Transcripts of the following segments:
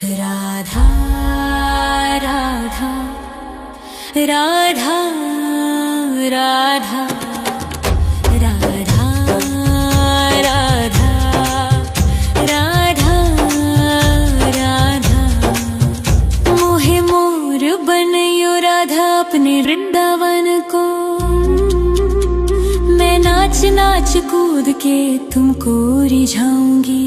राधा राधा राधा राधा राधा राधा राधा राधा मोहे मोर बनयो राधा अपने वृंदावन को। मैं नाच नाच कूद के तुमको रिझाऊंगी।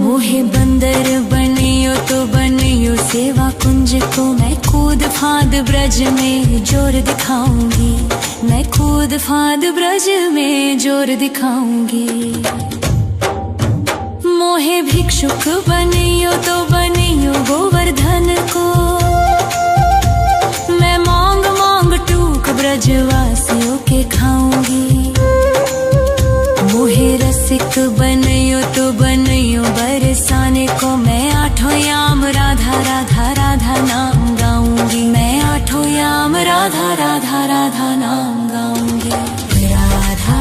मोहे बंदर बनियो तो बनियो सेवा कुंज को। मैं कूद फांद ब्रज में जोर दिखाऊंगी। मैं कूद फांद ब्रज में जोर दिखाऊंगी। मोहे भिक्षुक बनियो तो बनियो गोवर्धन को। मैं मांग मांग टूक ब्रजवासियों के खाऊंगी। मोहे रसिक बनियो तो बनियो बरसाने को। मैं आठों याम राधा राधा राधा नाम गाऊंगी। मैं आठों याम राधा राधा राधा नाम गाऊंगी। राधा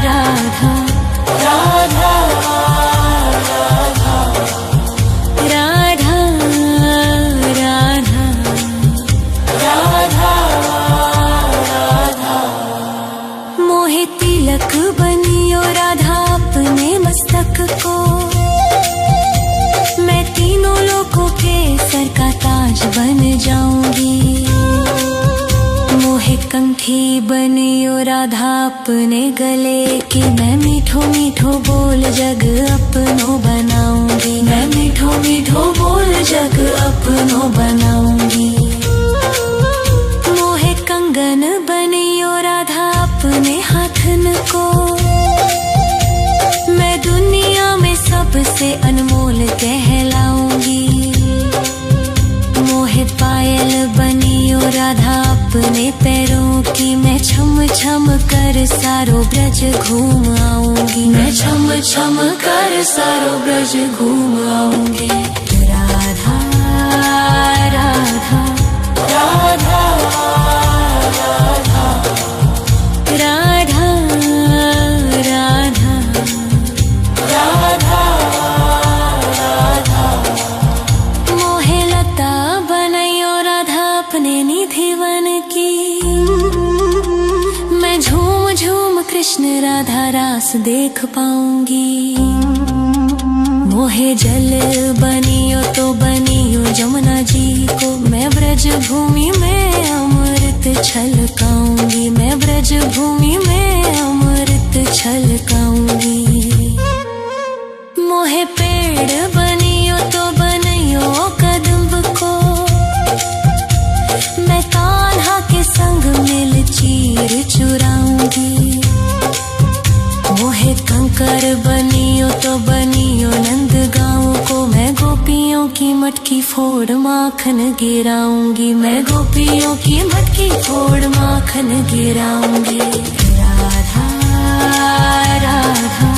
राधा राधा राधा राधा राधा राधा मोहे तिलक बनियो राधा अपने मस्तक को। मैं तीनों लोगों के सर का ताज बन जाऊंगी। मोहे कंठी बनियो राधा अपने गले की। मैं मीठो मीठो बोल जग अपनो बनाऊंगी। मैं मीठो मीठो बोल जग अपनो बनाऊंगी। मोहे कंगन बनियो राधा अपने हाथन को। मैं दुनिया में सबसे अनमोल कहलाऊंगी। मोहे पायल बनियो राधा अपने पैरों की। मैं छम छम कर सारो ब्रज घूम आऊंगी। मैं छम छम कर सारो ब्रज घूम आऊंगी। राधा राधा राधा राधा राधा राधा राधा राधा मोहे लता बनयो राधा अपने निधि वन की। मैं झूम झूम कृष्ण राधा रास देख पाऊंगी। मोहे जल बनियो तो बनियो जमुना जी को। मैं ब्रज भूमि में अमृत छलकाऊंगी। मैं ब्रज भूमि में अमृत छलकाऊंगी। मोहे पेड़ बनियो तो बनियो कदम्ब को। मैं कान्हा के संग मिल चीर चुराऊंगी। मोहे कंकर बनियो तो बनियो नंद गाँव को। मैं गोपियों की मटकी फोड़ माखन गिराऊंगी। मैं गोपियों की मटकी फोड़ माखन गिराऊंगी। राधा राधा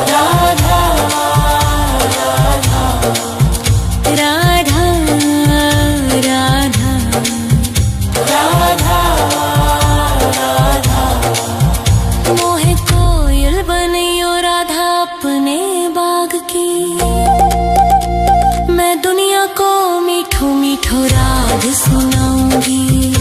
राधा राधा राधा राधा राधा राधा मोहे कोयल बनियो राधा अपने बाग की। मैं दुनिया को मीठो मीठो राग सुनाऊंगी।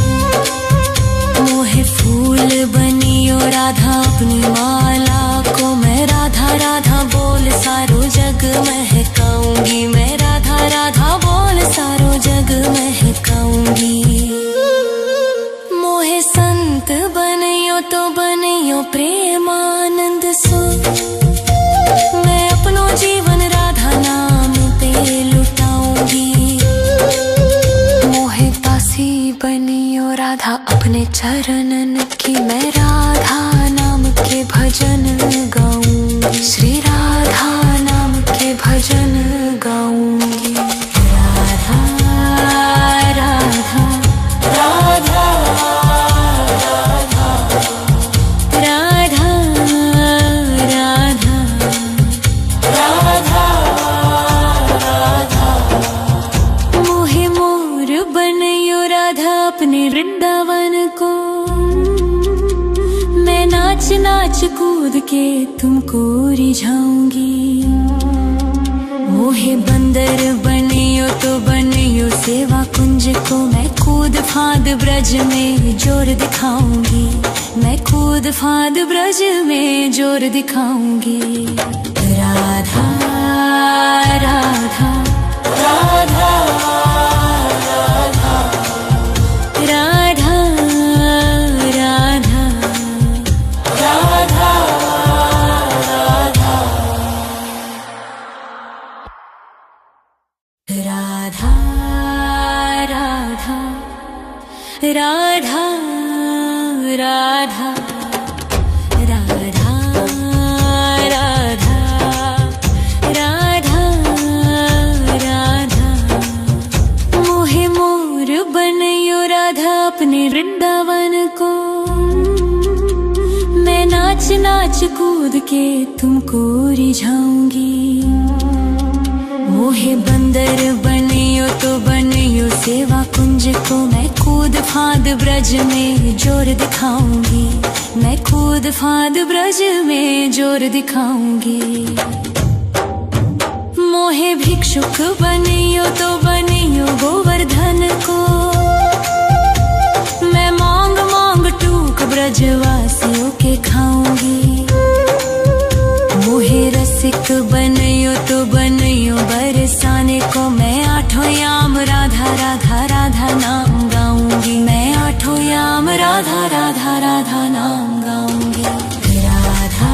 मोहे फूल बनियो राधा अपनी माला को। मैं राधा राधा बोल सारो जग महकाऊंगी। मैं राधा राधा बोल सारो जग महकाऊंगी। मोहे संत बनियो तो बनियो प्रेमानंद सो। मैं अपनो जीवन राधा नाम पे लुटाऊंगी। मोहे दासी बनियो राधा अपने चरणन की। मैं राधा नाम के भजन गाऊंगी। श्री राधा नाम के भजन गाऊंगी। राधा राधा राधा राधा राधा राधा राधा राधा मोहे मोर बनयो राधा अपने वृंदावन को। मैं नाच नाच कूद के तुमको रिझाऊंगी। मोहे बंदर बनियो तो बनियो सेवा कुंज को मैं कूद फाद ब्रज में जोर दिखाऊंगी, मैं कूद फाद ब्रज में जोर दिखाऊंगी। राधा राधा राधा राधा राधा राधा राधा राधा राधा राधा राधा राधा राधा राधा मोहे मोर बनयो राधा अपने वृंदावन को, मैं नाच नाच कूद के तुमको रिझाऊंगी। मोहे बंदर बनियो तो बनियो सेवा कुंज को मैं कूद फाद ब्रज में जोर दिखाऊंगी, मैं कूद फाद ब्रज में जोर दिखाऊंगी। मोहे भिक्षुक बनियो तो बनियो गोवर्धन को, मैं मांग मांग टूक ब्रजवासियों के खाऊंगी। मोहे रसिक बनियो तो बनियो बरसाने को, मैं आठों याम राधा राधा राधा नाम गाऊंगी, मैं आठों याम राधा राधा राधा नाम गाऊंगी। राधा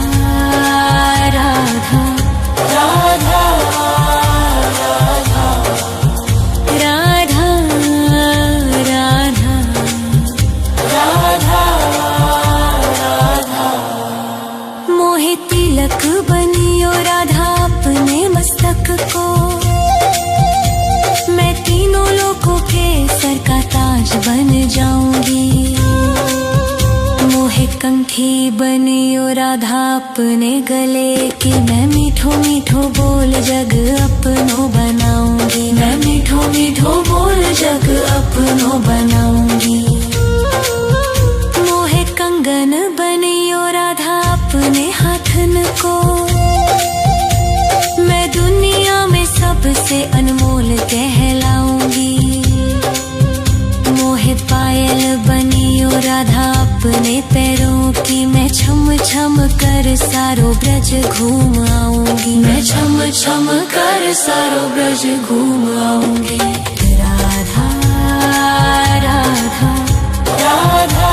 राधा राधा राधा राधा राधा राधा राधा मोहे तिलक बनियो राधा अपने मस्तक को, मैं तीनों लोगों के सर का ताज बन जाऊंगी। मोहे कंठी बनियो राधा अपने गले की, मैं मीठो मीठो बोल जग अपनो बनाऊंगी, मैं मीठो मीठो बोल जग अपनो बनाऊंगी। मोहे कंगन बनियो राधा अपने हाथन को, मैं दुनिया में सबसे अनमोल कहलाऊंगी। मोहे पायल बनियो राधा अपने पैरों की, मैं छम छम कर सारो ब्रज घूम आऊंगी, मैं छम छम कर सारो ब्रज घूम आऊंगी। राधा राधा राधा राधा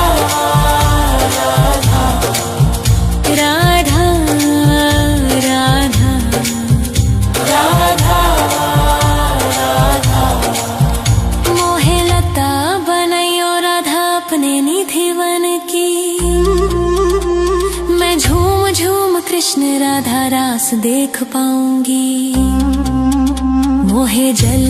राधा राधा राधा राधा मोहे लता बनयो राधा अपने निधिवन की, मैं झूम झूम कृष्ण राधा रास देख पाऊंगी। मोहे जल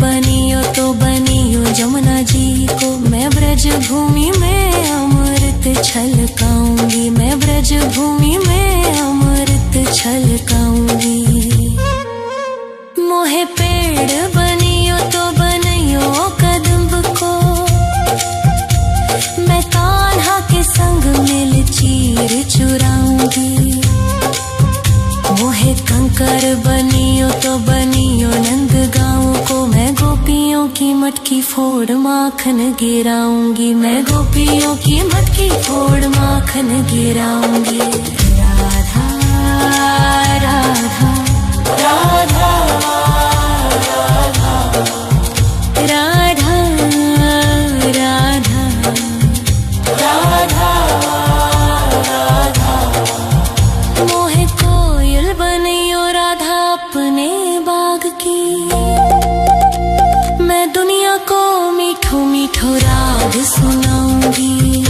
बनियो तो बनियो जमुना जी को, मैं ब्रज भूमि में अमृत छलकाऊंगी, मैं ब्रज भूमि में अमृत छलकाऊंगी। मोहे पेड़ बनियो तो बनियो कदम्ब को, मैं कान्हा के संग मिल चीर चुराऊंगी। मोहे कंकर बनियो तो बनियो नंद गाँव को, मैं गोपियों की मटकी फोड़ माखन गिराऊंगी, मैं गोपियों की मटकी फोड़ माखन गिराऊंगी। राधा राधा राधा राधा राधा राधा राधा राधा मोहे कोयल बनियो राधा अपने बाग की, मैं दुनिया को मीठो मीठो राग सुनाऊंगी।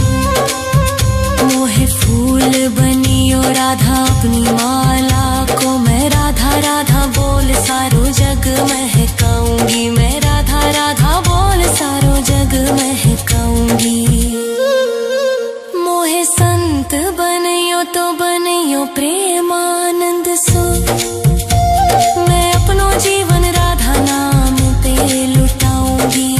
मोहे फूल बनियो राधा अपनी माला को, मैं राधा राधा बोल सारो जग महकाऊंगी, मैं राधा राधा बोल सारो जग महकाऊंगी। मोहे संत बनियो तो बनियो प्रेमानंद सो, मैं अपनो जीवन राधा नाम पे लुटाऊंगी।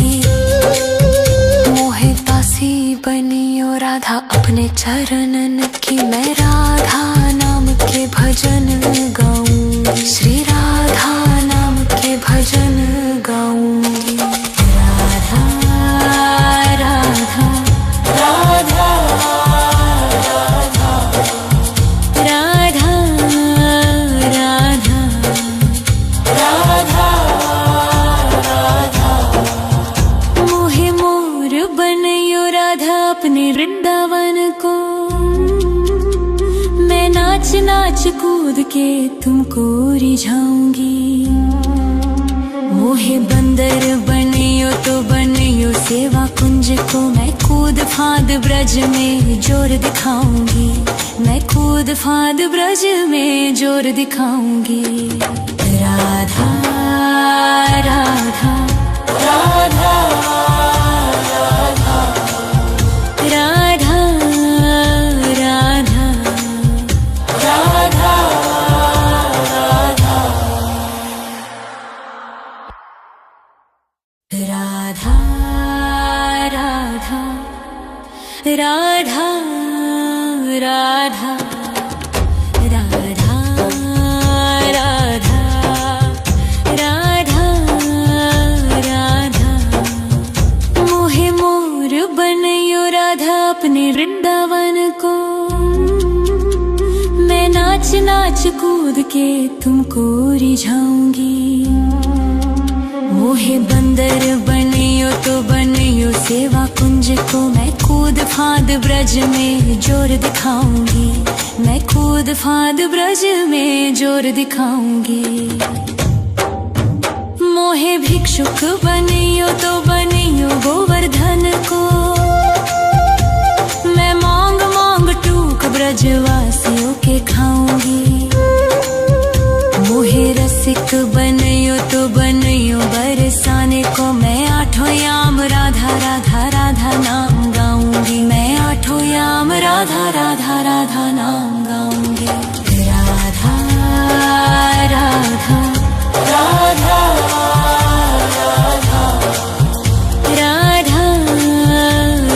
मोहे दासी बनियो राधा अपने चरणन की, मैं राधा नाम के भजन गाऊंगी, श्री राधा नाम के भजन तुमको रिझाऊंगी। मोहे बंदर बनियो तो बनियो सेवा कुंज को, मैं कूद फाद ब्रज में जोर दिखाऊंगी। मैं कूद फाद ब्रज में जोर दिखाऊंगी। राधा राधा राधा राधा राधा राधा राधा राधा राधा राधा राधा राधा राधा राधा राधा। मोहे मोर बनयो राधा अपने वृंदावन को, मैं नाच नाच कूद के तुमको रिझाऊंगी। मोहे बंदर बनियो तो बनियो सेवा कुंज को, मैं कूद फाद ब्रज में जोर दिखाऊंगी। मैं कूद फाद ब्रज में जोर दिखाऊंगी। मोहे भिक्षुक बनियो तो बनियो गोवर्धन को, मैं मांग मांग टूक ब्रजवासियों के खाऊंगी। मोहे रसिक बनियो तो बनियो बरसाने को, मैं आठों याम राधा राधा राधा नाम गाऊंगी। मैं आठों याम राधा राधा राधा नाम गाऊंगी। राधा राधा राधा राधा राधा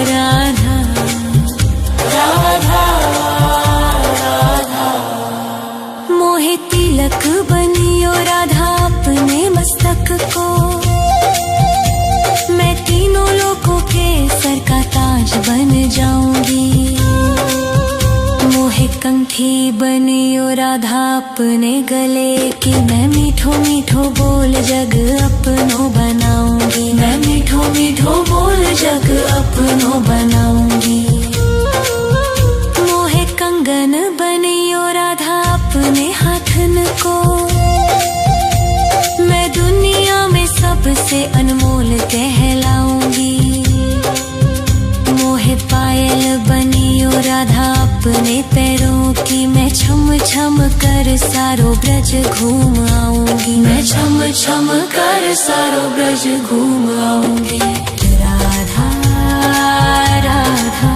राधा राधा राधा। मोहे तिलक बनियो राधा अपने मस्तक को, मैं तीनों लोगों के सर का ताज बन जाऊंगी। मोहे कंठी बनियो राधा अपने गले की, मैं मीठो मीठो बोल जग अपनो बनाऊंगी। मैं मीठो मीठो बोल जग अपनो बनाऊंगी। मोहे कंगन बनियो राधा अपने हाथन को, मैं दुनिया में सबसे अनमोल कहलाऊंगी। मोहे पायल बनियो राधा अपने पैरों की, मैं छम छम कर सारो ब्रज घूम आऊंगी। मैं छम छम कर सारो ब्रज घूम आऊंगी। राधा राधा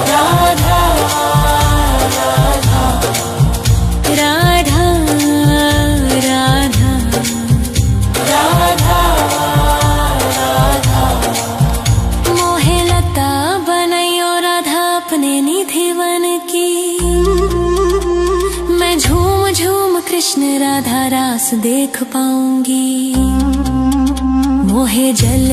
राधा राधा राधा राधा राधा राधा। मोहे लता बनयो राधा अपने निधि वन की, मैं झूम झूम कृष्ण राधा रास देख पाऊंगी। मोहे जल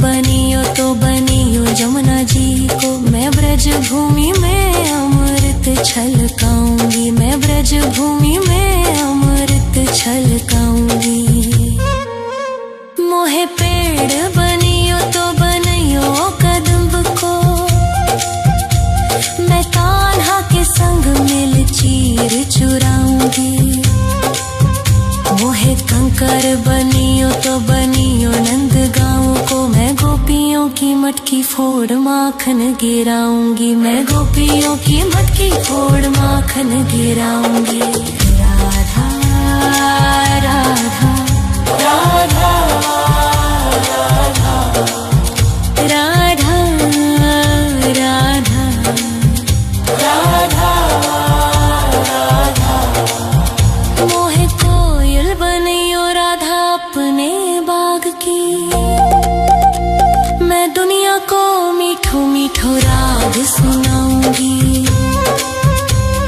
बनियो तो बनियो जमुना जी को, मैं ब्रज भूमि में अमृत छलकाऊंगी। मैं ब्रज भूमि में अमृत छलकाऊंगी। मोहे पेड़ बनियो तो बनियो कदम्ब को, मैं कान्हा के संग मिल चीर चुराऊंगी। मोहे कंकर बनियो तो बनियो नंद गाँव को, मैं गोपियों की मटकी फोड़ माखन गिराऊंगी। मैं गोपियों की मटकी फोड़ माखन गिराऊंगी। राधा राधा राधा राधा राधा राधा राधा राधा। मोहे कोयल बनियो राधा अपने बाग की, मैं दुनिया को मीठो मीठो राग सुनाऊंगी।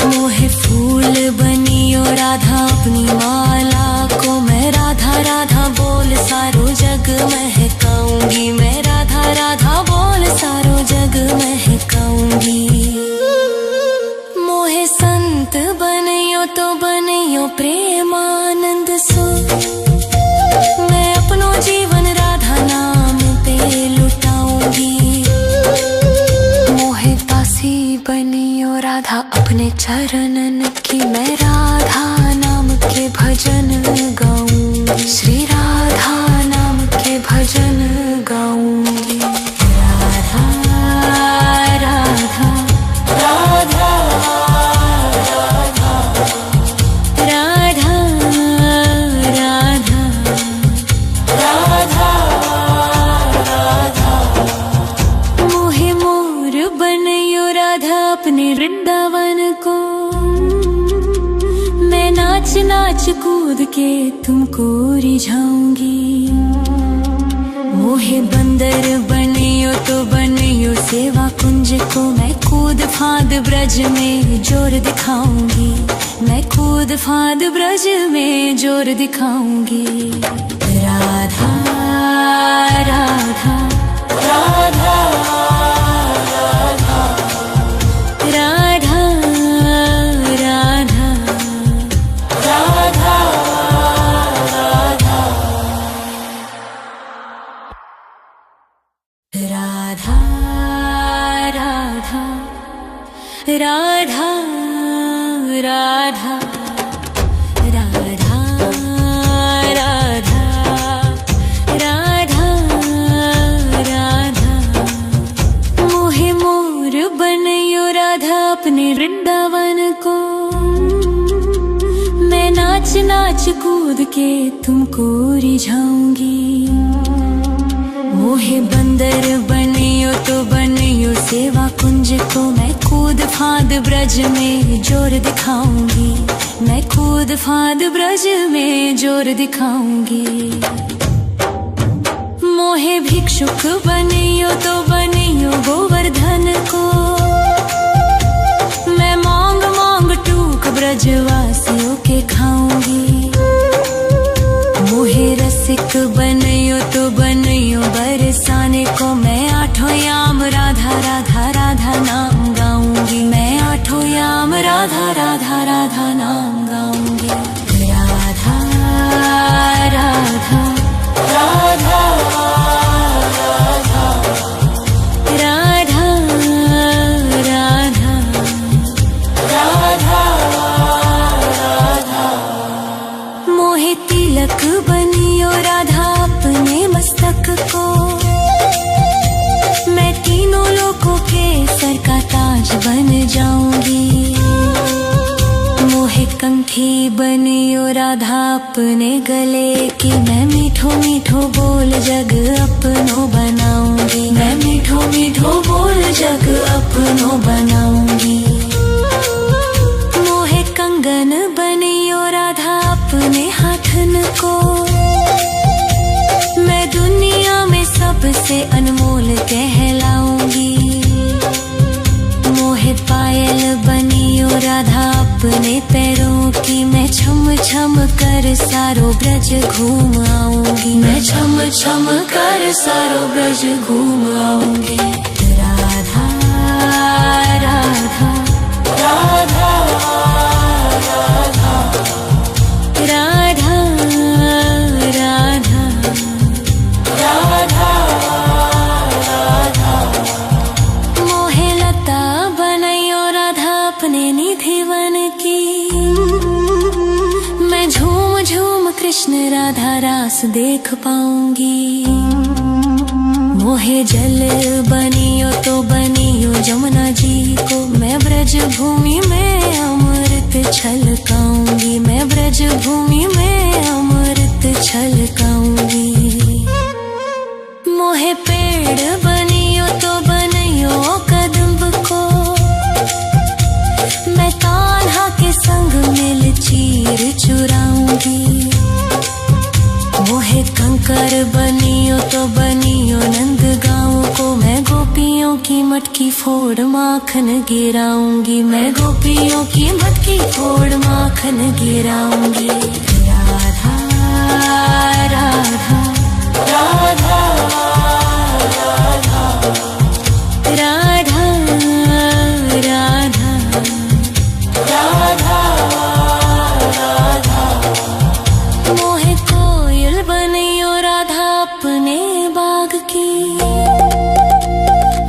मोहे फूल बनियो राधा अपनी माला को, मैं राधा राधा बोल सारो जग महकाऊंगी। मैं राधा राधा बोल सारो जग महकाऊंगी। मोहे संत बनियो तो बनियो प्रेमानंद सो, मैं अपनो जीवन राधा नाम पे लुटाऊंगी। मोहे दासी बनियो राधा अपने चरणन की, मैं राधा नाम के तुमको रिझाऊंगी। मोहे बंदर बनियो तो बनियो सेवा कुंज को, मैं कूद फाद ब्रज में जोर दिखाऊंगी। मैं कूद फाद ब्रज में जोर दिखाऊंगी। राधा राधा राधा राधा राधा राधा राधा राधा राधा राधा अपने वृंदावन को, मैं नाच नाच कूद के तुमको रिझाऊंगी। मोहे बंदर बनियो तो बनियो सेवा कुंज को, मैं कूद फाद ब्रज में जोर दिखाऊंगी। मैं कूद फाद ब्रज में जोर दिखाऊंगी। मोहे भिक्षुक बनियो तो बनियो गोवर्धन को, मैं मांग मांग टूक ब्रजवासियों के खाऊंगी। मोहे रसिक बनियो तो बनियो बरसाने को, मैं आठों याम राधा राधा राधा नाम गाऊंगी। मैं आठों याम राधा राधा राधा नाम गाऊंगी। राधा राधा राधा तिलक बनियो राधा अपने मस्तक को, मैं तीनों लोगों के सर का ताज बन जाऊंगी। मोहे कंठी बनियो राधा अपने गले की, मैं मीठो मीठो बोल जग अपनो बनाऊंगी। मैं मीठो मीठो बोल जग अपनो बनाऊंगी। मोहे कंगन बनियो राधा अपने हाथन को, मैं दुनिया में सबसे अनमोल कहलाऊंगी। मोहे पायल बनियो राधा अपने पैरों की, मैं छम छम कर सारो ब्रज घूम आऊंगी। मैं छम छम कर सारो ब्रज घूम आऊंगी। राधा राधा राधा राधा राधा राधा राधा राधा। मोहे लता बनैयो राधा अपने निधि वन की, मैं झूम झूम कृष्ण राधा रास देख पाऊंगी। मोहे जल बनियो तो बनियो जमुना जी को, मैं ब्रज भूमि में अमृत छलकाऊंगी। मैं ब्रज भूमि में अमृत छलकाऊंगी। मोहे पेड़ बनियो तो बनियो कदम्ब को, मैं कान्हा के संग मिल चीर चुराऊंगी। मोहे कंकर बनियो तो बनियो नंद गाँव को, मैं गोपियों की मटकी फोड़ माखन गिराऊंगी। मैं गोपियों की मटकी फोड़ माखन गिराऊंगी। राधा राधा राधा राधा राधा राधा राधा राधा। मोहे कोयल बनियो राधा अपने बाग की,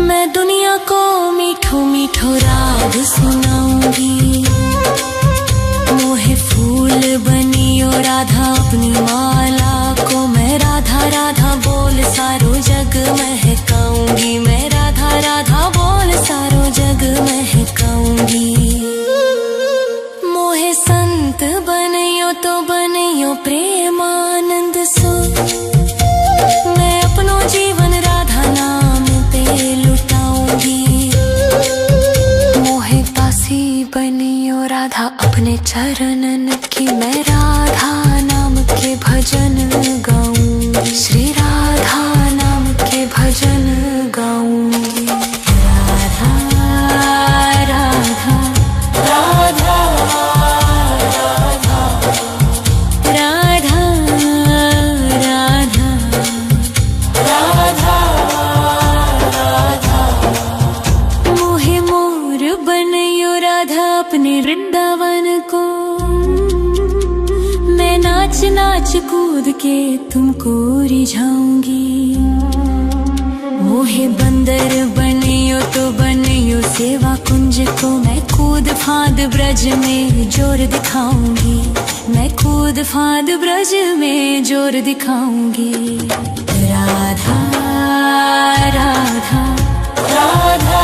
मैं दुनिया को मीठो मीठो राग सुनाऊंगी। मोहे फूल बनियो राधा अपनी माला को, मैं राधा राधा बोल सारो जग महकाऊंगी। मैं राधा राधा बोल सारो जग महकाऊंगी। मोहे संत बनियो तो बनियो प्रेमानंद सो, मैं अपनो जीवन राधा नाम पे लुटाऊंगी। मोहे दासी बनियो राधा अपने चरणन की, मैं राधा नाम तुमको रिझाऊंगी। मोहे बंदर बनियो तो बनियो सेवा कुंज को, मैं कूद फांद ब्रज में जोर दिखाऊंगी। मैं कूद फांद ब्रज में जोर दिखाऊंगी। राधा राधा राधा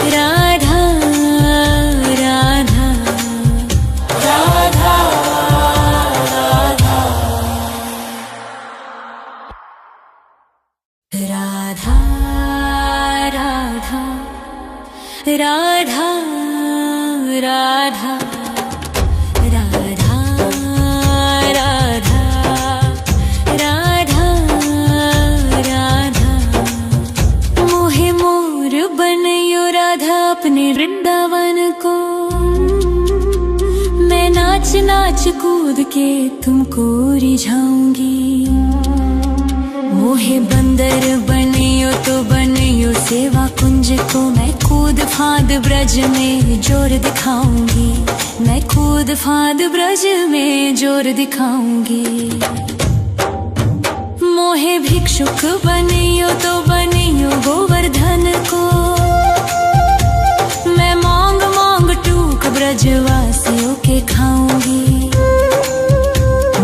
राधा राधा राधा राधा राधा राधा राधा राधा राधा राधा मोहे मोर बनयो राधा अपने वृंदावन को। मैं नाच नाच कूद के तुमको रिझाऊंगी। मोहे बंदर बनियो तो बनियो सेवा कुंज को, मैं कूद फांद ब्रज में जोर दिखाऊंगी। मैं कूद फांद ब्रज में जोर दिखाऊंगी। मोहे भिक्षुक बनियो तो बनियो गोवर्धन को, मैं मांग मांग टूक ब्रजवासियों के खाऊंगी।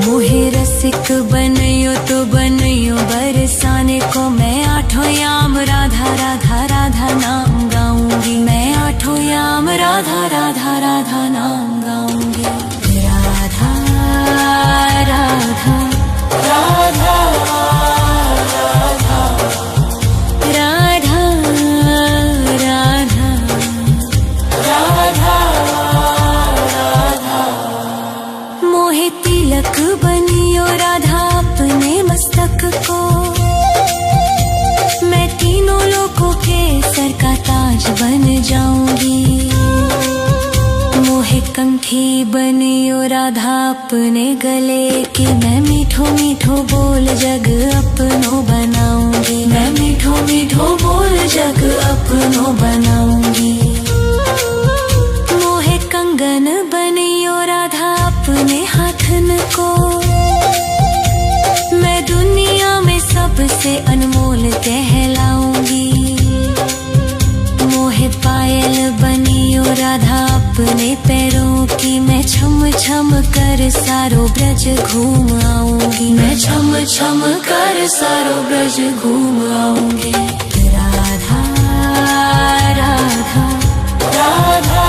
मोहे रसिक बनियो तो बनियो बरसाने को, मैं आठों याम राधा राधा राधा नाम गाऊंगी। मैं आठों याम राधा राधा राधा नाम गाऊंगी। राधा राधा राधा राधा राधा राधा राधा मोहे तिलक बनियो राधा अपने मस्तक को, मैं तीनों लोगों के सर का ताज बन जाऊंगी। मोहे कंठी बनियो राधा अपने गले की, मैं मीठो मीठो बोल जग अपनो बनाऊंगी। मैं मीठो मीठो बोल जग अपनो बनाऊंगी। मोहे कंगन बनियो राधा अपने हाथन को, मैं दुनिया में सबसे अनमोल कहलाऊंगी। मोहे पायल बनियो राधा अपने पैरों की, मैं छम छम कर सारो ब्रज घूम आऊंगी। मैं छम छम कर सारो ब्रज घूम आऊंगी। राधा राधा राधा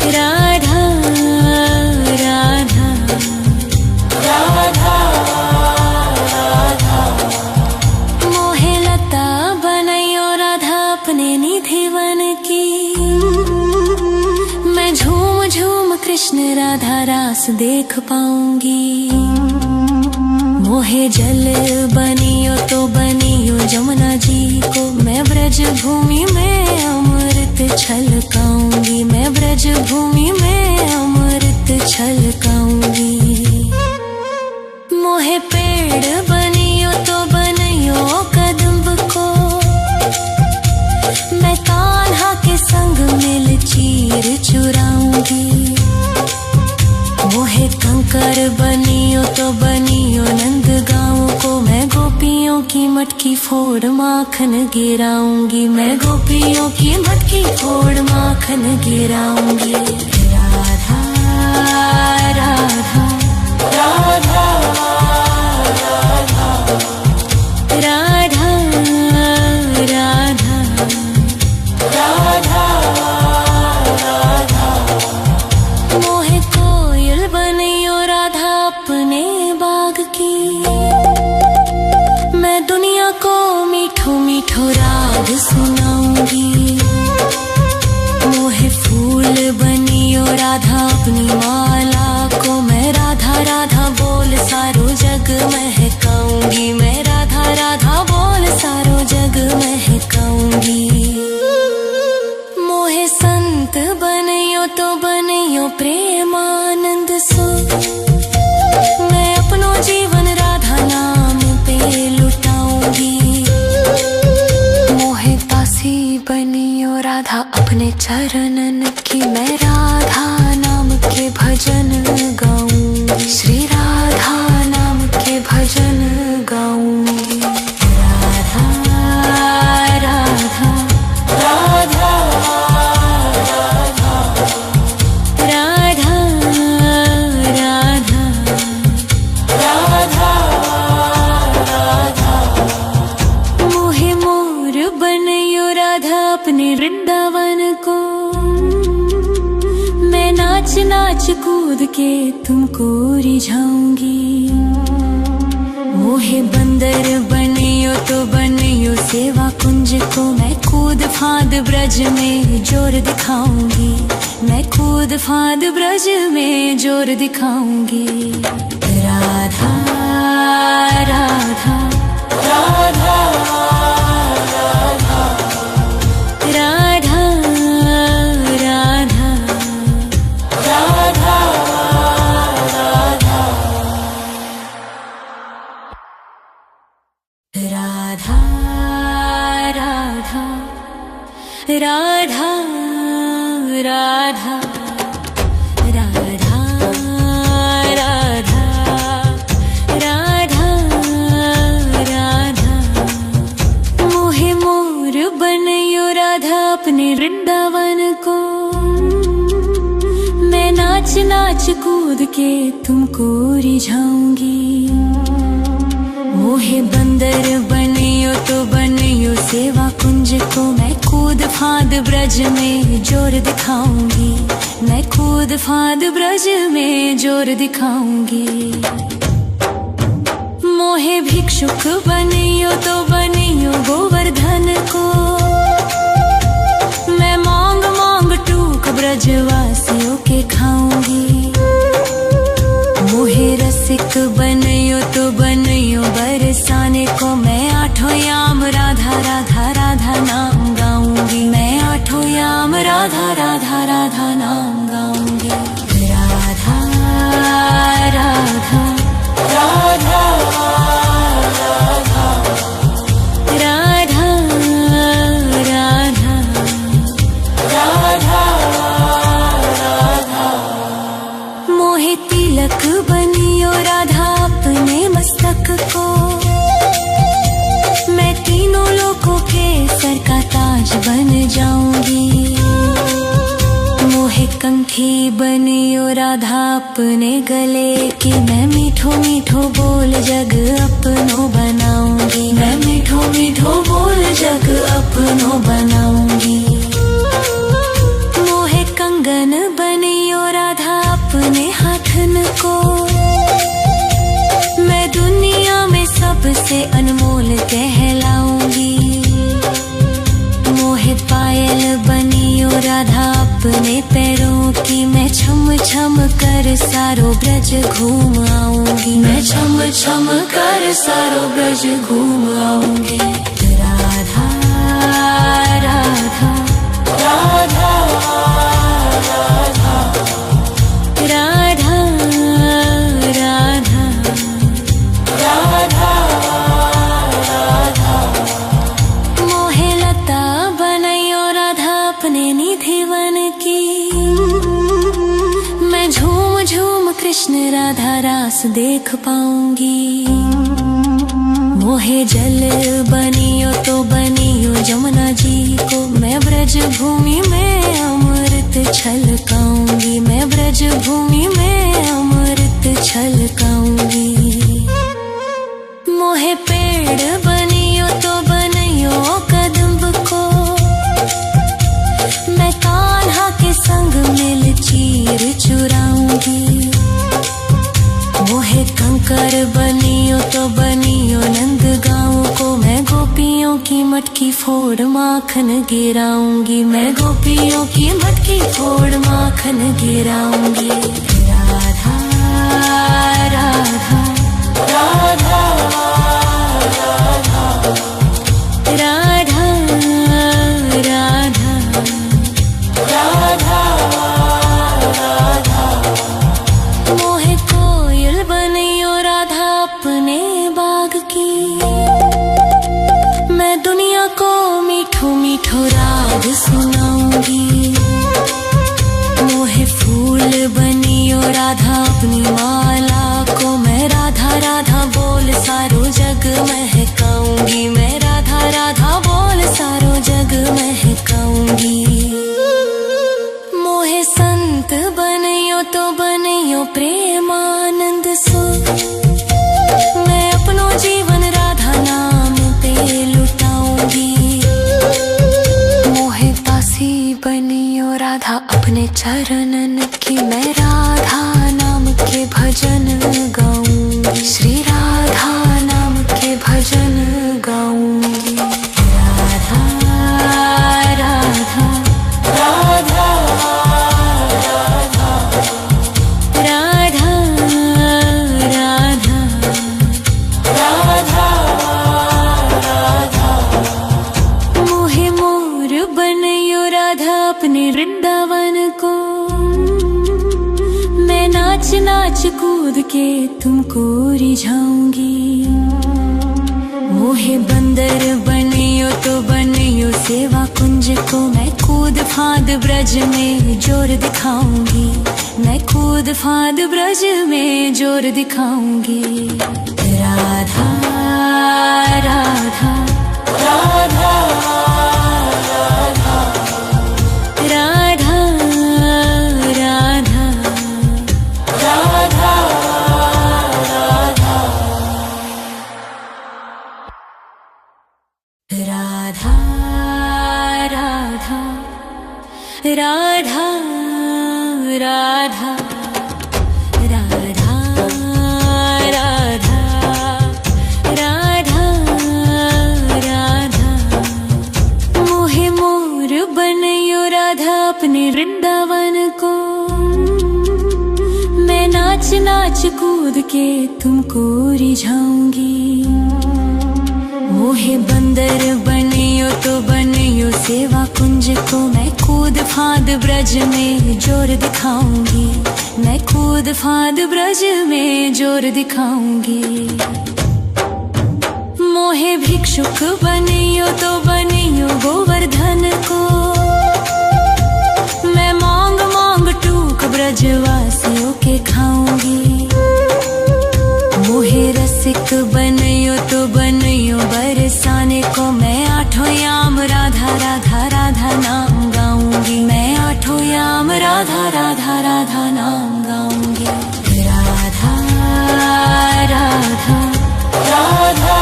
राधा राधा राधा राधा मोहे लता बनयो राधा अपने निधिवन की, मैं झूम झूम कृष्ण राधा रास देख पाऊंगी। मोहे जल बनियो तो बनियो जमुना जी को, मैं ब्रज भूमि में अमृत छलकाऊंगी। मैं ब्रज भूमि में अमृत छलकाऊंगी। मोहे पेड़ बनियो तो बनियो कदम्ब को, मैं कान्हा के संग मिल चीर चुराऊंगी। मोहे कंकर बनियो तो बनियो नंद गाँव को, मैं गोपियों की मटकी फोड़ माखन गिराऊंगी। मैं गोपियों की मटकी फोड़ माखन गिराऊंगी। राधा राधा राधा राधा राधा राधा राधा मोहे कोयल बनियो राधा अपने बाग की, मैं दुनिया को मीठो मीठो राग सुनाऊंगी। मोहे फूल बनियो राधा अपनी माला को, मैं राधा राधा बोल सारो जग महकाऊंगी। मैं राधा राधा बोल सारो जग महकाऊंगी। मोहे संत बनियो तो बनियो प्रेमानंद सो, मैं अपनो जीवन राधा नाम पे लुटाऊंगी। मोहे दासी बनियो राधा अपने चरणन की, मैं राधा नाम भजन गाऊंगी, श्री राधा नाम के भजन गाऊंगी। राधा राधा राधा राधा राधा राधा राधा। मोहे मोर बनयो राधा अपने वृंदावन को, मैं नाच नाच कूद के तुमको रिझाऊंगी। मोहे बंदर बनियो तो बनियो सेवा कुंज को, मैं कूद फांद ब्रज में जोर दिखाऊंगी, मैं कूद फांद ब्रज में जोर दिखाऊंगी। राधा राधा राधा राधा राधा राधा राधा राधा राधा राधा राधा राधा राधा राधा राधा राधा। मोहे मोर बनयो राधा अपने वृंदावन को, मैं नाच नाच कूद के तुमको रिझाऊंगी। मोहे बंदर बनियो तो बनियो सेवा कुंज को, मैं कूद फांद ब्रज में जोर दिखाऊंगी, मैं कूद फांद ब्रज में जोर दिखाऊंगी। मोहे भिक्षुक बनियो तो बनियो गोवर्धन को, मैं मांग मांग टूक ब्रजवासियों के खाऊंगी। मोहे रसिक बनियो तो बनियो बरसाने को, मैं आठों याम राधा राधा राधा नाम गाऊंगी, मैं आठों याम राधा राधा राधा नाम गाऊंगी। राधा राधा राधा राधा राधा राधा राधा राधा। मोहे तिलक बनियो राधा अपने मस्तक को, मैं तीनों लोगों के सर का ताज बन जाऊंगी। मोहे कंठी बनियो राधा अपने गले की, मैं मीठो मीठो बोल जग अपनो बनाऊंगी, मैं मीठो मीठो बोल जग अपनो बनाऊंगी। मोहे कंगन बनियो राधा अपने हाथन को, मैं दुनिया में सबसे अनमोल कहलाऊंगी। मोहे पायल बनियो राधा अपने पैरों की, मैं छम छम कर सारो ब्रज घूम आऊंगी, मैं छम छम कर सारो ब्रज घूम आऊंगी। राधा राधा राधा राधा राधा राधा राधा राधा। मोहे लता बनयो राधा अपने निधि वन की, मैं झूम झूम कृष्ण राधा रास देख पाऊंगी। मोहे जल बनियो तो बनियो जमुना जी को, मैं ब्रज भूमि में अमृत छलकाऊंगी, मैं ब्रज भूमि में अमृत छलकाऊंगी। मोहे पेड़ बनियो तो बनियो कदम्ब को, मैं कान्हा के संग मिल चीर चुराऊंगी। मोहे कंकर बनियो तो बनियो नंद गाँव को, मैं गोपियों की मटकी फोड़ माखन गिराऊंगी, मैं गोपियों की मटकी फोड़ माखन गिराऊंगी। राधा राधा राधा राधा राधा राधा राधा राधा। मोहे कोयल बनियो राधा अपने बाग की, मैं दुनिया को मीठो मीठो राग सुनाऊंगी। मोहे फूल बनियो अपनी माला को मैं राधा राधा बोल सारो जग महकाऊंगी, मैं राधा राधा बोल सारो जग महकाऊंगी। मोहे संत बनियो तो बनियो प्रेमानंद सो, मैं अपनो जीवन राधा नाम पे लुटाऊंगी। मोहे दासी बनियो राधा अपने चरणन की, मैं राधा नाम के भजन गाऊंगी, श्री राधा नाम के भजन गाऊंगी। राधा राधा राधा राधा राधा राधा राधा। मोहे मोर बनियो राधा अपने वृंदावन को, मैं नाच नाच कूद के तुमको रिझाऊंगी। मोहे बंदर बनियो तो बनियो सेवा कुंज को, मैं कूद फांद ब्रज में जोर दिखाऊंगी, मैं कूद फांद ब्रज में जोर दिखाऊंगी। राधा राधा राधा राधा राधा राधा राधा राधा राधा राधा राधा राधा राधा राधा। मोहे मोर बनियो राधा अपने वृंदावन को, मैं नाच नाच कूद के तुमको रिझाऊंगी। मोहे बंदर बनियो तो बनियो सेवा कुंज को, मैं कूद फांद ब्रज में जोर दिखाऊंगी, मैं कूद फांद ब्रज में जोर दिखाऊंगी। मोहे भिक्षुक बनियो तो बनियो गोवर्धन को, मैं मांग मांग टूक ब्रजवासियों के खाऊंगी। मोहे रसिक बनियो तो बनियो बरसाने को, मैं आठों याम राधा राधा राधा नाम गाऊंगी, मैं आठों याम राधा राधा राधा नाम गाऊंगी। राधा राधा राधा राधा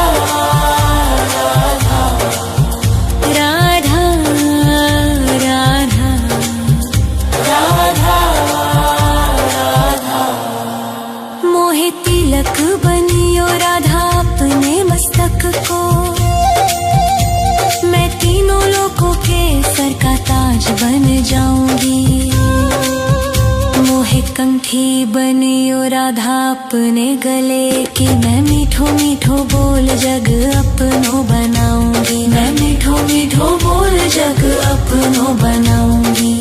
राधा राधा राधा राधा। मोहे तिलक बनियो राधा अपने मस्तक को, मैं तीनों लोगों के सर का ताज बन जाऊंगी। मोहे कंठी बनियो राधा अपने गले की, मैं मीठो मीठो बोल जग अपनो बनाऊंगी, मैं मीठो मीठो बोल जग अपनो बनाऊंगी।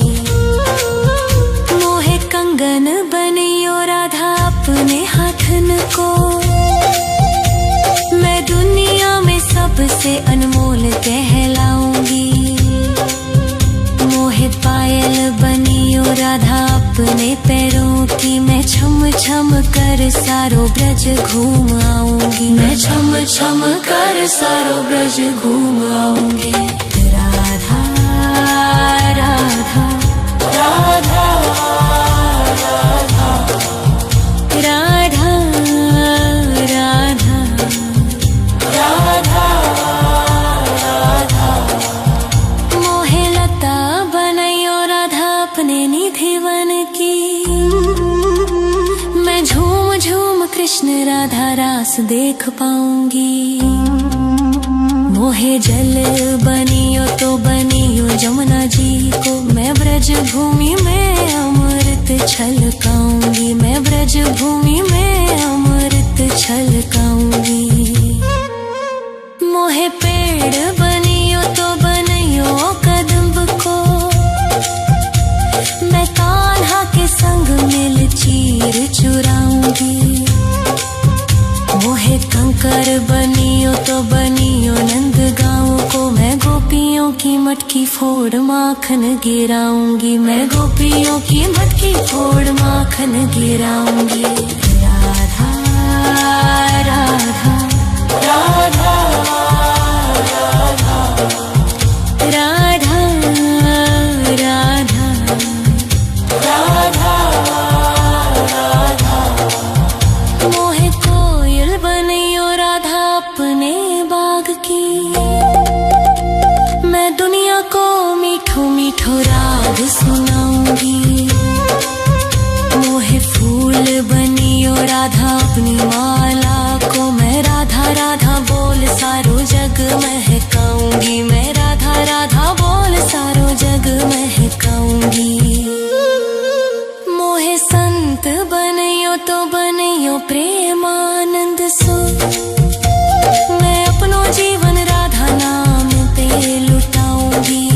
मोहे कंगन बनियो राधा अपने हाथन को, मैं दुनिया में सबसे अनमोल कहलाऊंगी। मोहे पायल बनियो राधा अपने पैरों की, मैं छम छम कर सारो ब्रज घूम आऊंगी, मैं छम छम कर सारो ब्रज घूम आऊंगी। राधा राधा राधा राधा राधा राधा राधा राधा। मोहे लता बनियो राधा अपने निधिवन की, मैं झूम झूम कृष्ण राधा रास देख पाऊंगी। मोहे जल बनियो तो बनियो जमुना जी को, मैं ब्रज भूमि में अमृत छलकाऊंगी, मैं ब्रज भूमि में अमृत छलकाऊंगी। मोहे पेड़ बनियो तो बनियो कदम्ब को, मैं कान्हा के संग मिल चीर चुराऊंगी। मोहे कंकर बनियो तो बनियो नंदगांव को, मैं गोपियों की मटकी फोड़ माखन गिराऊंगी, मैं गोपियों की मटकी फोड़ माखन गिराऊंगी। राधा अपनी माला को मैं राधा राधा बोल सारो जग महकाऊंगी, मैं राधा राधा बोल सारो जग महकाऊंगी। मोहे संत बनियो तो बनियो प्रेमानंद सो, मैं अपनो जीवन राधा नाम पे लुटाऊंगी।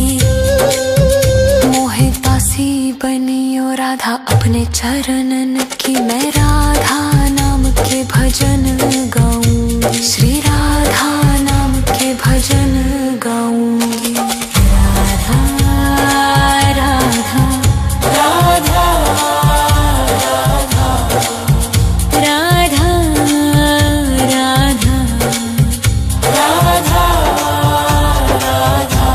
मोहे दासी बनियो राधा अपने चरणन की, मैं राधा नाम के भजन गाऊंगी, श्री राधा नाम के भजन गाऊंगी। राधा राधा राधा राधा राधा राधा राधा।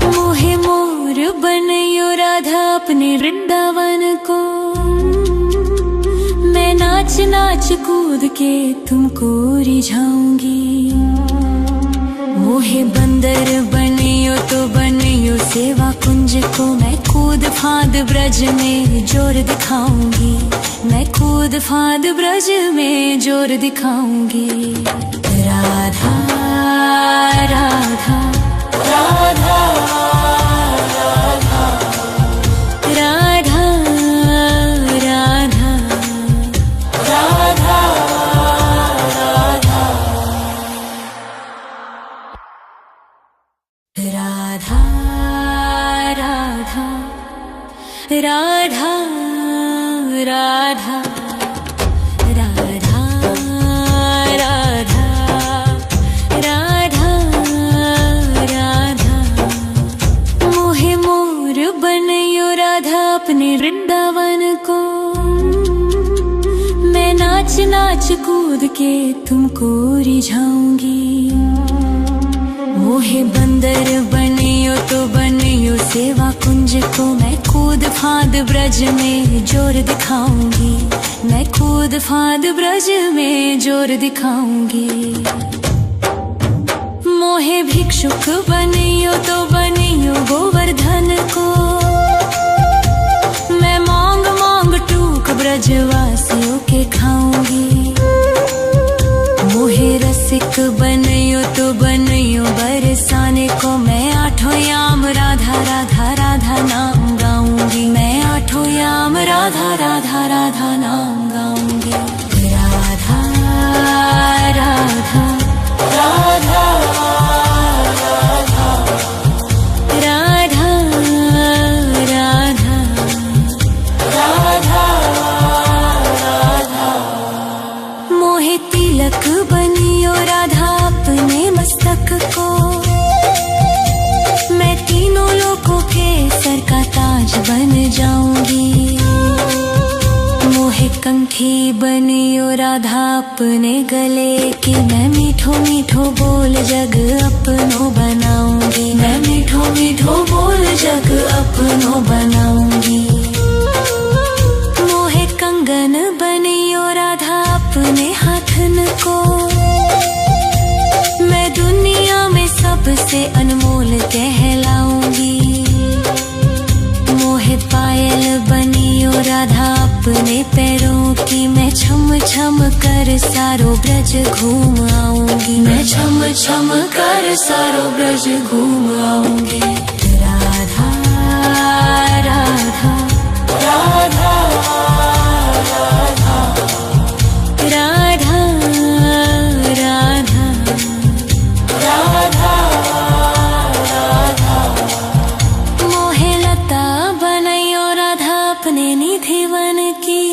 मोहे मोर बनियो राधा अपने वृंदावन को, मैं नाच नाच कूद के तुमको रिझाऊंगी। मोहे बंदर बनियो तो बनियो सेवा कुंज को, मैं कूद फांद ब्रज में जोर दिखाऊंगी, मैं कूद फांद ब्रज में जोर दिखाऊंगी। राधा राधा राधा राधा राधा राधा राधा राधा राधा राधा राधा राधा राधा राधा राधा। मोहे मोर बनियो राधा अपने वृंदावन को, मैं नाच नाच कूद के तुमको रिझाऊंगी। मोहे बंदर बनियो तो बनियो सेवा कुंज को, मैं कूद फांद ब्रज में जोर दिखाऊंगी, मैं कूद फांद ब्रज में जोर दिखाऊंगी। मोहे भिक्षुक बनियो तो बनियो गोवर्धन को, मैं मांग मांग टूक ब्रजवासियों के खाऊंगी। मोहे रसिक बनियो तो बनियो बरसाने को, मैं आठों याम राधा राधा राधा नाम गाऊंगी, मैं आठों याम राधा राधा राधा नाम गाऊंगी। राधा राधा राधा राधा राधा राधा राधा। मोहे तिलक बनियो राधा अपने मस्तक को, मैं तीनों लोगों के सर का ताज बन जाऊंगी। मोहे कंठी बनियो राधा अपने गले की, मैं मीठो मीठो बोल जग अपनो बनाऊंगी, मैं मीठो मीठो बोल जग अपनो बनाऊंगी। मोहे कंगन बनियो राधा अपने हाथन को, मैं दुनिया में सबसे अनमोल कहलाऊंगी। मोहे पायल बनियो राधा अपने पैरों की, मैं छम छम कर सारो ब्रज घूम आऊंगी, मैं छम छम कर सारो ब्रज घूम आऊंगी। राधा राधा राधा राधा राधा राधा राधा राधा। मोहे लता बनायो राधा अपने निधि वन की,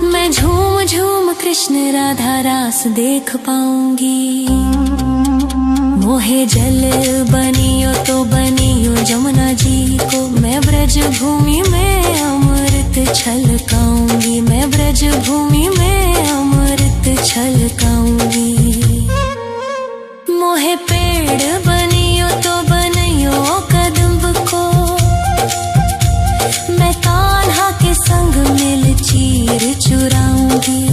मैं झूम झूम कृष्ण राधा रास देख पाऊंगी। मोहे जल बनियो तो बनियो जमुना जी को, मैं ब्रज भूमि में अमृत छलकाऊंगी, मैं ब्रज भूमि में अमृत छलकाऊंगी। मोहे पेड़ बनियो तो बनियो कदम्ब को, मैं कान्हा के संग मिल चीर चुराऊंगी।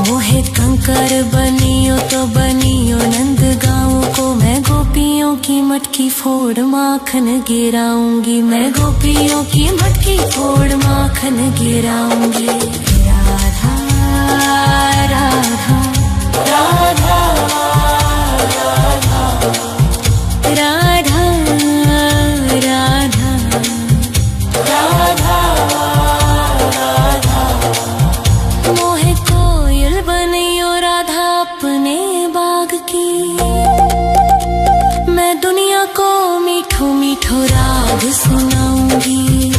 मोहे कंकर बनियो तो बनियो नंद गाँव को, मैं गोपियों की मटकी फोड़ माखन गिराऊंगी, मैं गोपियों की मटकी फोड़ माखन गिराऊंगी। राधा राधा राधा राधा राधा राधा राधा। मोहे कोयल बनियो राधा अपने बाग की, मैं दुनिया को मीठो मीठो राग सुनाऊंगी।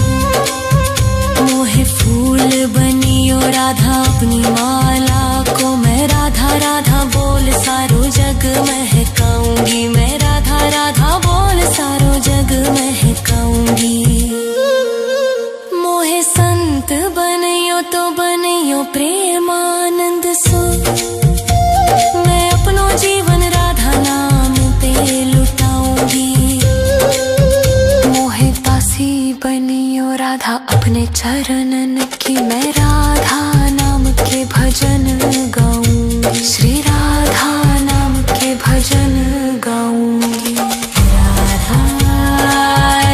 मोहे फूल बनियो राधा अपनी माला को, मैं राधा राधा बोल सारो जग महकाऊंगी, मैं राधा राधा बोल सारो जग महकाऊंगी। मोहे संत बनियो तो बनियो प्रेमानंद सो, मैं अपनो जीवन राधा नाम पे लुटाऊंगी। मोहे दासी बनियो राधा अपने चरणन की, मैं राधा नाम के भजन गाऊंगी, श्री राधा नाम के भजन गाऊंगी। राधा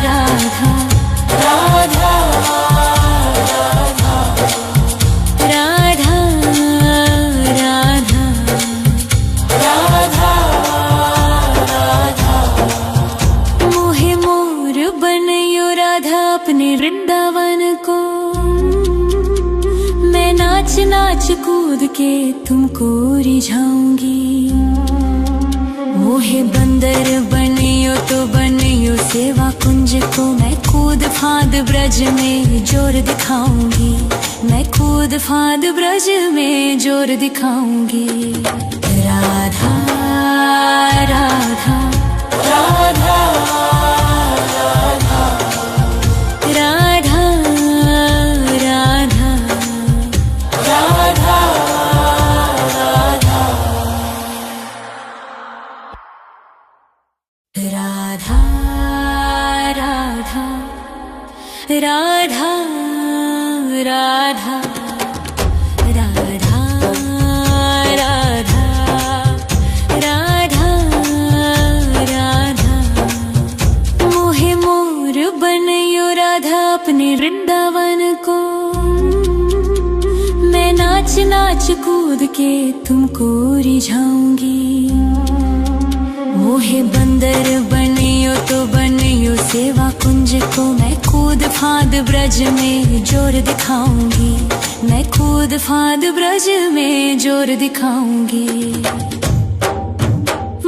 राधा राधा राधा राधा राधा राधा। मोहे मोर बनियो राधा अपने वृंदावन को, मैं नाच नाच कूद के तुमको रिझाऊंगी। मोहे बंदर बनियो तो बनियो सेवा कुंज को, मैं कूद फांद ब्रज में जोर दिखाऊंगी, मैं कूद फांद ब्रज में जोर दिखाऊंगी। राधा राधा राधा राधा राधा राधा राधा राधा राधा राधा राधा राधा राधा राधा राधा। मोहे मोर बनियो राधा अपने वृंदावन को, मैं नाच नाच कूद के तुमको रिझाऊंगी। मोहे बंदर बनियो तो बनियो सेवा कुंज को, मैं कूद फांद ब्रज में जोर दिखाऊंगी, मैं कूद फांद ब्रज में जोर दिखाऊंगी।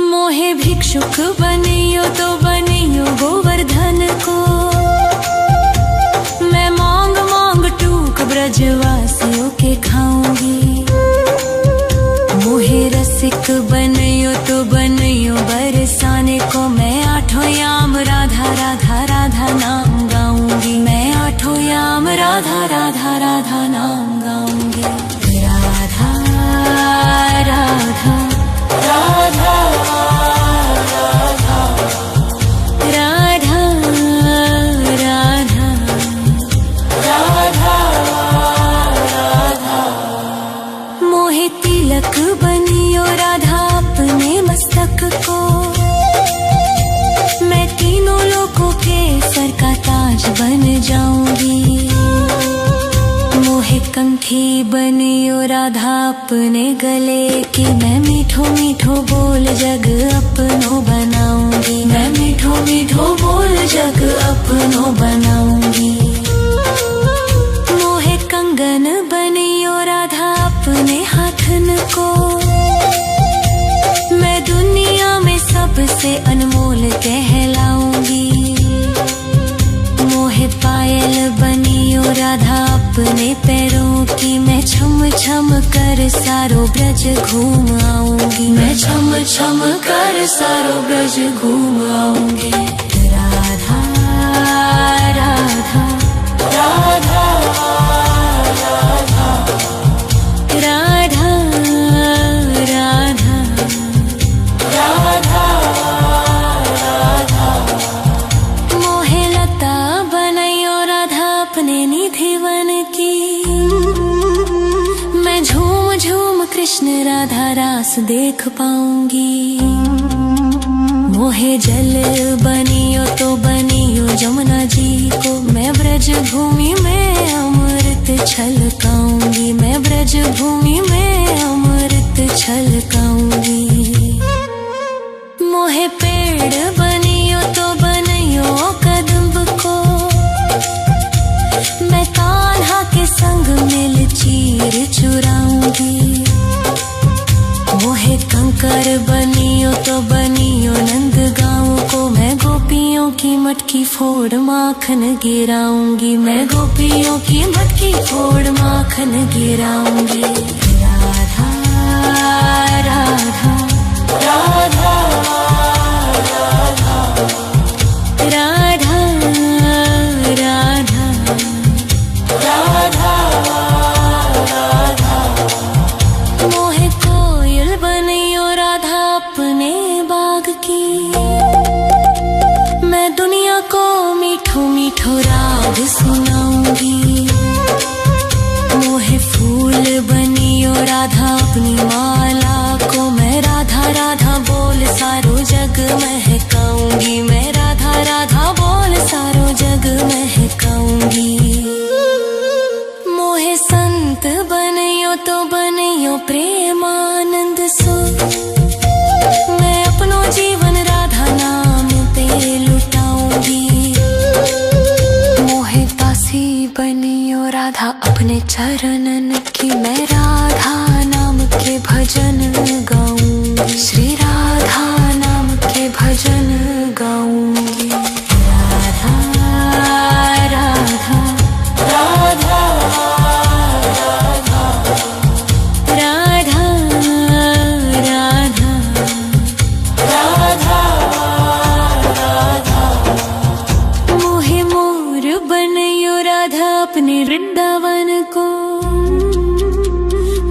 मोहे भिक्षुक बनियो तो बनियो गोवर्धन को, मैं मांग मांग टूक ब्रजवासियों के खाऊंगी। मोहे रसिक बनियो तो बनियो बरसाने को, मैं आठों याम राधा राधा राधा नाम गाऊंगी, मैं आठों याम राधा राधा राधा नाम गाऊंगी। राधा राधा राधा राधा राधा राधा राधा राधा। मोहे तिलक बनियो राधा अपने मस्तक को, मैं तीनों लोगों के सर का ताज बन जाऊंगी। मोहे कंठी बनियो राधा अपने गले की, मैं मीठो मीठो बोल जग अपनो बनाऊंगी, मैं मीठो मीठो बोल जग अपनो बनाऊंगी। मोहे कंगन बनियो राधा अपने हाथन को, मैं दुनिया में सबसे अनमोल कहलाऊंगी। मोहे पायल बनियो राधा अपने पैरों की, मैं छम छम कर सारो ब्रज घूम आऊंगी, मैं छम छम कर सारो ब्रज घूम आऊंगी। राधा राधा राधा राधा राधा राधा राधा राधा। मोहे लता बनैयो राधा अपने निधिवन की, मैं झूम झूम कृष्ण राधा रास देख पाऊंगी। मोहे जल बनियो तो बनियो जमुना जी को, मैं ब्रज भूमि में अमृत छलकाऊंगी, मैं ब्रज भूमि में अमृत छलकाऊंगी। मोहे पेड़ बनियो तो बनियो कदम्ब को, मैं कान्हा के संग मिल चीर चुराऊंगी। मोहे कंकर बनियो तो बनियो नंद गाँव को, मैं गोपियों की मटकी फोड़ माखन गिराऊंगी, मैं गोपियों की मटकी फोड़ माखन गिराऊंगी। राधा राधा राधा राधा राधा राधा राधा। मोहे कोयल बनियो राधा अपने बाग की, मैं दुनिया को मीठो मीठो राग सुनाऊंगी। मोहे फूल बनियो राधा अपनी माला को, मैं राधा राधा बोल सारो जग महकाऊंगी, मैं राधा राधा बोल सारो जग महकाऊंगी। मोहे संत बनियो तो बनियो प्रेमानंद सो, मैं अपनो जीवन राधा नाम पे लुटाऊंगी। मोहे दासी बनियो राधा अपने चरणन की, मैं राधा नाम के भजन गाऊंगी, श्री राधा नाम के भजन गाऊंगी। राधा राधा राधा राधा राधा राधा राधा। मोहे मोर बनियो राधा अपने वृंदावन को,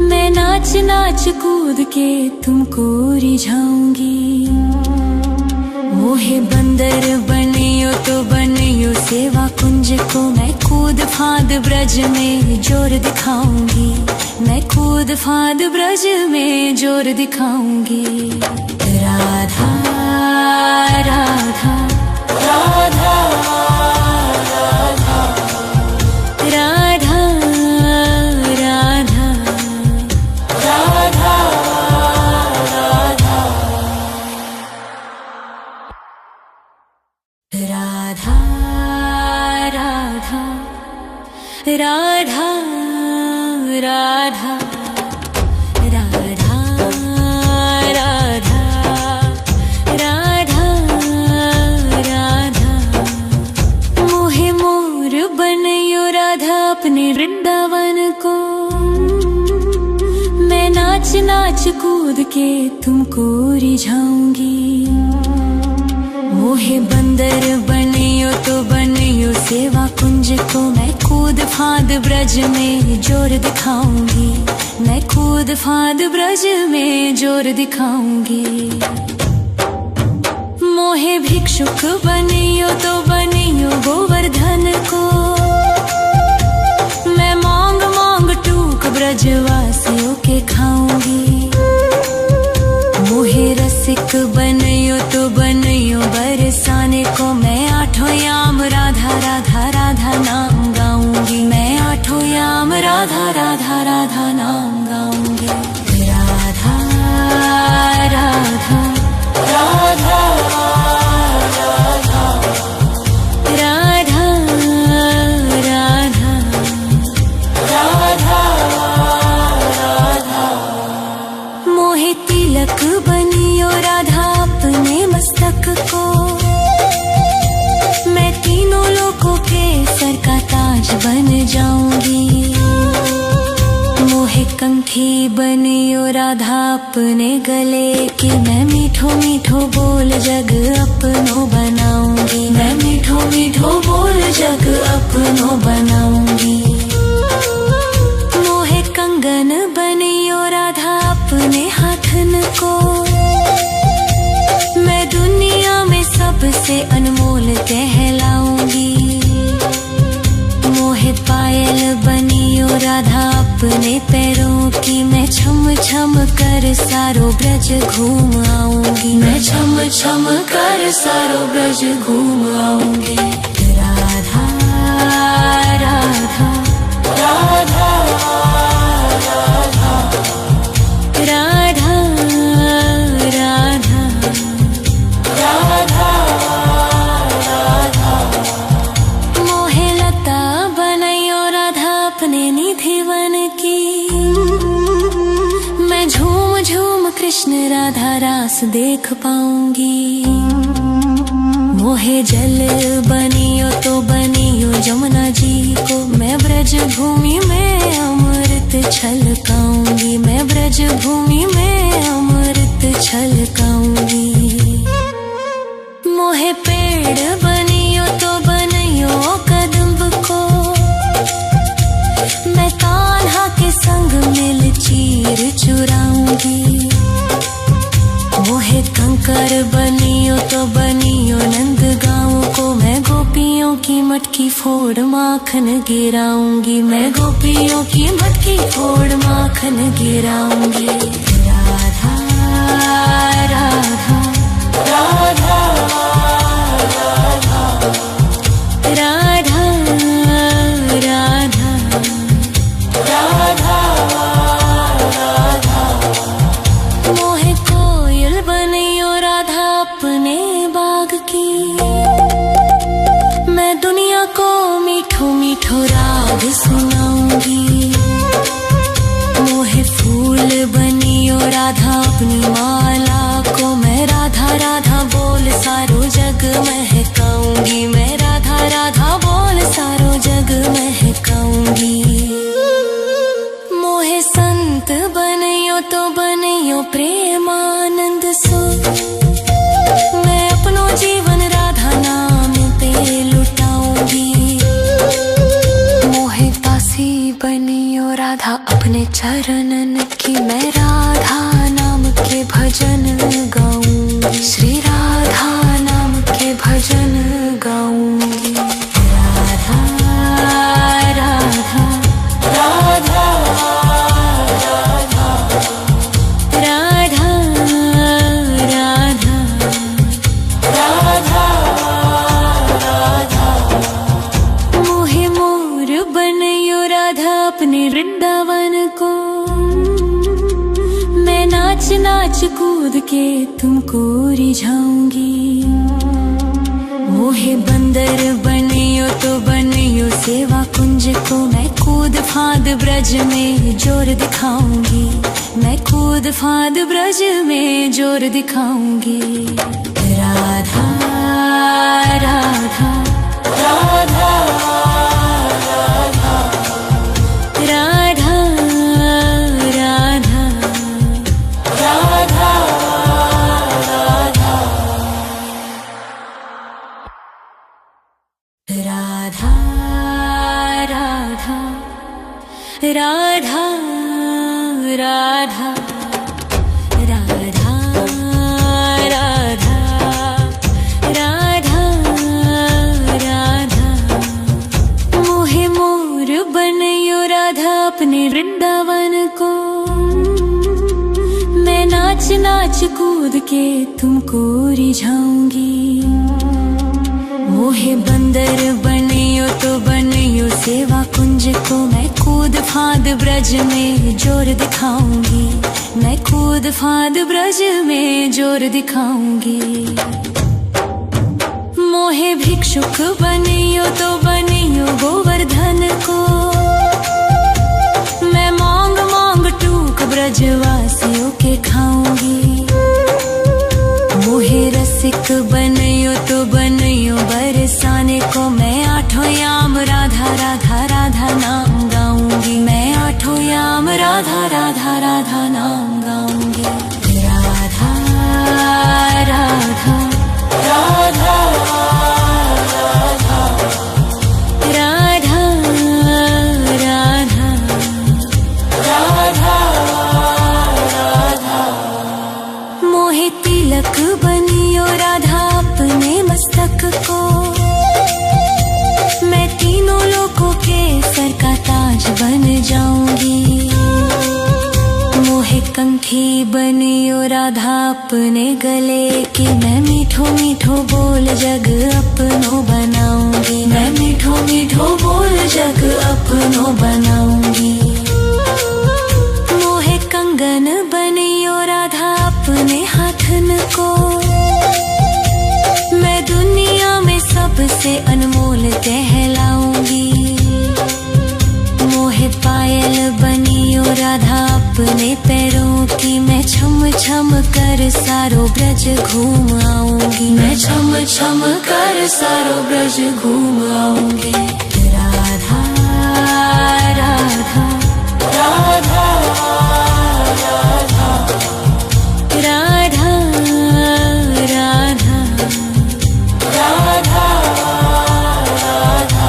मैं नाच नाच कूद के तुमको रिझाऊंगी। मोहे बंदर बनियो तो बनियो सेवा कुंज को, मैं कूद फांद ब्रज में जोर दिखाऊंगी, मैं कूद फांद ब्रज में जोर दिखाऊंगी। राधा राधा राधा राधा राधा राधा राधा राधा राधा राधा राधा राधा राधा राधा राधा। मोहे मोर बनियो राधा अपने वृंदावन को, मैं नाच नाच कूद के तुमको रिझाऊंगी। मोहे बंदर बनियो तो बनियो सेवा कुंज को, मैं कूद फांद ब्रज में जोर दिखाऊंगी, मैं कूद फांद ब्रज में जोर दिखाऊंगी। मोहे भिक्षुक बनियो तो बनियो गोवर्धन को, मैं मांग मांग टूक ब्रजवासियों के खाऊंगी। मोहे रसिक बनियो तो बनियो बरसाने को, मैं आठों याम राधा राधा राधा नाम गाऊंगी, मैं आठों याम राधा राधा राधा नाम गाऊंगी। राधा राधा राधा राधा राधा राधा राधा राधा। मोहे तिलक बनियो राधा अपने मस्तक को, मैं तीनों लोगों के सर का ताज बन जाऊंगी। मोहे कंठी बनियो राधा अपने गले की, मैं मीठो मीठो बोल जग अपनो बनाऊंगी, मैं मीठो मीठो बोल जग अपनो बनाऊंगी। मोहे कंगन बनियो राधा अपने हाथन को, मैं दुनिया में सबसे अनमोल कहलाऊंगी। मोहे पायल बनियो राधा अपने पैरों की, मैं छम छम कर सारो ब्रज घूम आऊंगी, मैं छम छम कर सारो ब्रज घूम आऊंगी। राधा राधा राधा राधा राधा राधा राधा मोहे लता बनाइयो राधा अपने निधि वन की, मैं झूम झूम कृष्ण राधा रास देख पाऊंगी। मोहे जल बनियो तो बनियो जमुना जी को, मैं ब्रज भूमि में अमृत छलकाऊंगी, मैं ब्रज भूमि में अमृत छलकाऊंगी। मोहे पेड़ बनियो तो बनियो कदम्ब को, मैं कान्हा के संग मिल चीर चुराऊंगी। मोहे कंकर बनियो तो बनियो नंद गाँव को, मैं गोपियों की मटकी फोड़ माखन गिराऊंगी, मैं गोपियों की मटकी फोड़ माखन गिराऊंगी। राधा राधा राधा राधा राधा राधा राधा मोहे कोयल बनियो राधा अपने बाग की, मैं दुनिया को मीठो मीठो राग सुनाऊंगी। मोहे फूल बनियो राधा अपनी माला को, मैं राधा राधा बोल सारो जग महकाऊंगी, मैं राधा राधा बोल सारो जग महकाऊंगी। मोहे संत बनियो तो बनियो प्रेमानंद सो, मैं अपनो जीवन राधा नाम पे लुटाऊंगी। मोहे दासी बनियो राधा अपने चरणन की, मैं राधा नाम के भजन गाऊंगी, श्री राधा नाम के भजन गाऊंगी। राधा राधा राधा राधा राधा राधा राधा राधा मोहे मोर बनियो राधा अपने वृंदावन को, मैं नाच नाच कूद के तुमको रिझाऊंगी। मोहे बंदर बनियो तो बनियो सेवा कुंज को, मैं कूद फांद ब्रज में जोर दिखाऊंगी, मैं कूद फांद ब्रज में जोर दिखाऊंगी। राधा राधा राधा राधा राधा राधा राधा राधा राधा राधा राधा राधा राधा मोहे मोर बनियो राधा अपने वृंदावन को, मैं नाच नाच कूद के तुमको रिझाऊंगी। मोहे बंदर बनियो तो बनियो सेवा कुंज को, मैं कूद फांद ब्रज में जोर दिखाऊंगी, मैं कूद फांद ब्रज में जोर दिखाऊंगी। मोहे भिक्षुक बनियो तो बनियो गोवर्धन को, मैं मांग मांग टूक ब्रजवासियों के खाऊंगी। मोहे रसिक बनियो तो बनियो बरसाने को, मैं आठों याम राधा राधा राधा नाम गाऊंगी, मैं आठों याम राधा राधा राधा नाम गाऊंगी। राधा राधा राधा राधा राधा राधा राधा राधा मोहे तिलक बनियो राधा अपने मस्तक को, मैं तीनों लोगों के सर का ताज बन मीठी बनियो राधा अपने गले की। मैं मीठो मीठो बोल जग अपनो बनाऊंगी। मैं मीठो मीठो बोल जग अपनो बनाऊंगी। मोहे कंगन बनियो राधा अपने हाथन को। मैं दुनिया में सबसे अनमोल कहलाऊंगी। मोहे पायल बनियो राधा अपने पैरों की। मैं छम छम कर सारो ब्रज घूम आऊंगी। मैं छम छम कर सारो ब्रज घूम आऊंगी। राधा राधा राधा राधा राधा राधा राधा राधा।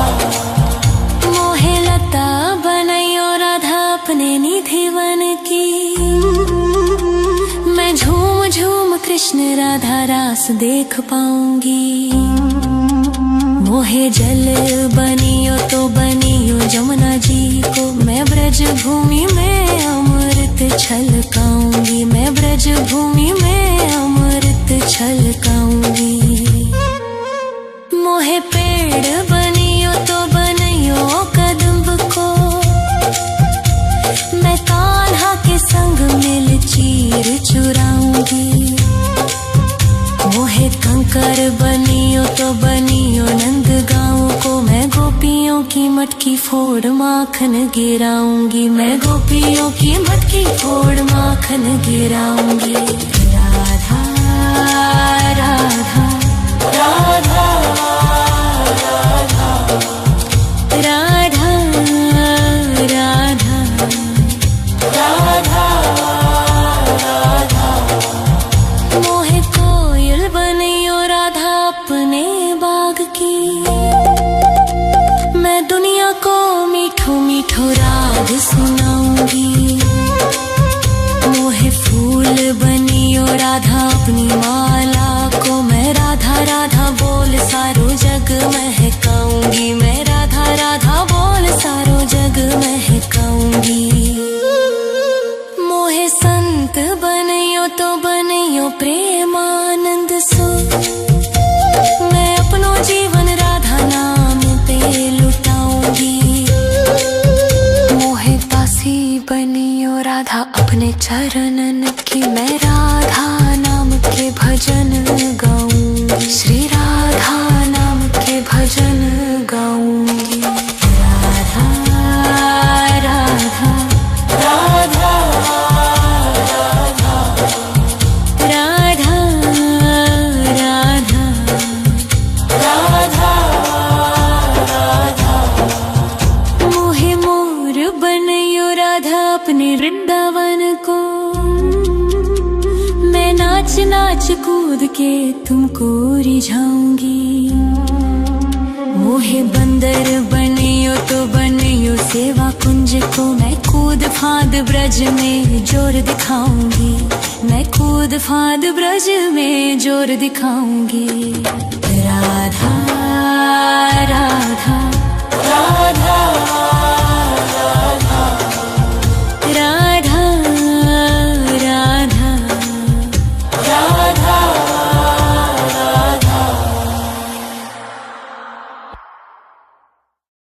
मोहे लता बनैयो राधा अपने निधि वन की। मैं झूम झूम कृष्ण राधा रास देख पाऊंगी। मोहे जल बनियो तो बनियो जमुना जी को। मैं ब्रज भूमि में अमृत छलकाऊंगी। मैं ब्रज भूमि में अमृत छलकाऊंगी। मोहे पेड़ बनियो तो बनियो कदम्ब को। मैं कान्हा के संग मिल चीर चुराऊंगी। मोहे कंकर बनियो तो बनियो नंद गाँव को। मैं गोपियों की मटकी फोड़ माखन गिराऊंगी। मैं गोपियों की मटकी फोड़ माखन गिराऊंगी। राधा राधा राधा राधा राधा राधा राधा राधा। मोहे कोयल बनियो राधा अपने बाग की। मैं दुनिया को मीठो मीठो राग सुनाऊंगी। मोहे फूल बनियो राधा अपनी माला को। मैं राधा राधा बोल सारो जग महकाऊंगी। मैं राधा राधा बोल सारो जग महकाऊंगी। मोहे संत बनियो तो बनियो प्रेमानंद सो। मैं अपनो जीवन राधा नाम पे लुटाऊंगी। मोहे दासी बनियो राधा अपने चरणन की। मैं राधा नाम के भजन गाऊंगी। श्री राधा नाम के भजन गाऊंगी। राधा राधा राधा राधा राधा राधा राधा राधा। मोहे मोर बनियो राधा अपने वृंदावन को। मैं नाच नाच कूद के तुमको रिझाऊंगी। मोहे बंदर बनियो तो बनियो सेवा कुंज को। मैं कूद फांद ब्रज में जोर दिखाऊंगी। मैं कूद फांद ब्रज में जोर दिखाऊंगी। राधा राधा राधा